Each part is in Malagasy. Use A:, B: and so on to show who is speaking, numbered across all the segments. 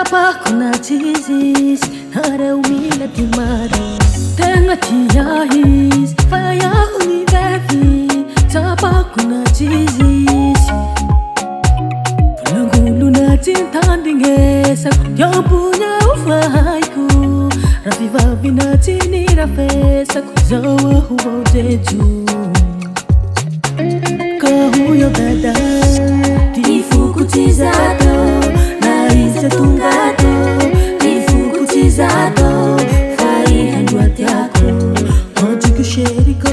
A: Tapa kuna chizis Hara umila timari Tenga tiyahis Faya univevi Tapa kuna chizis Pulangulu na tintandingesa Yang punya ufahaiku Rafi vavi na tini rafesa Kuzawa huwa ujeju Kahuyo dada Tifukutizado Naisa tungado Tifukutizado Fai handuat yako Majuku sheriko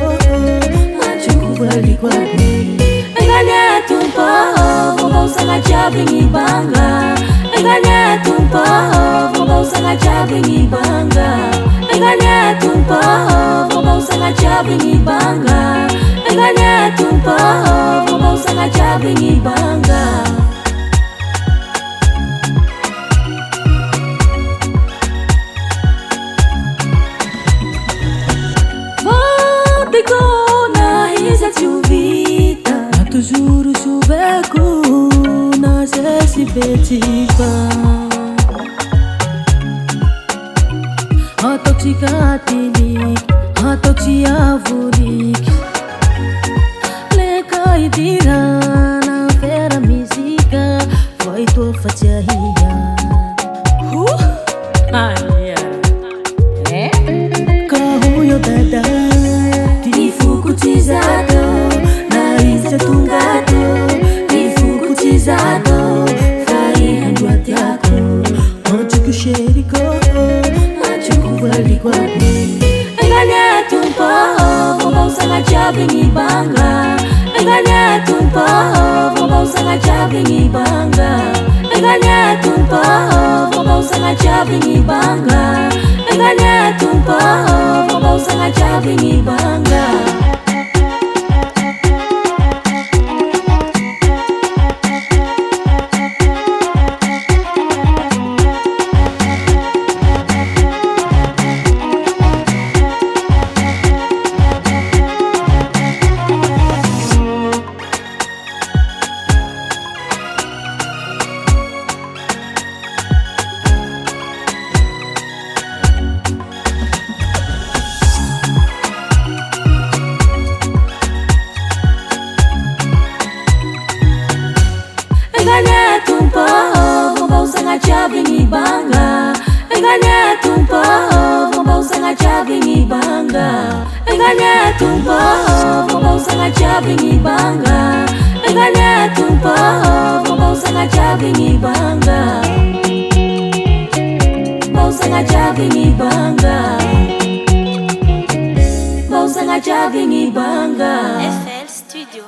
A: Majuku waligwadi Enganya tumpo Vomba usanga chabi ngibanga Enganya tumpo Vomba usanga chabi ngibanga Enganya tumpo Vomba usanga chabi ngibanga Enganya tumpo Vomba usanga chabi ngibanga Kona hisa chuvita Na tu juro chuveku Na sesi betiva Hato chikatilik Hato chiavulik Leka idira Na vera mizika Vai tua fatiahia Kahuyo dada Tifukutizado Naisa tungado Tifukutizado Fai handuat yako Majuku sheriko Majuku waligwadi Enganya tumpo Vomba usanga chabi ngibanga Enganya tumpo Vomba usanga chabi ngibanga Enganya tumpo Vomba usanga chabi ngibanga Enganya tumpo Vomba usanga chabi ngibanga Enganya tumpo Vomba usanga chabi ngibanga Enganya tumpo Vomba usanga chabi ngibanga Enganya tumpo Vomba usanga chabi ngibanga Enganya tumpo Vomba usanga chabi ngibanga Vomba usanga chabi ngibanga Vomba usanga chabi ngibanga
B: FL Studio.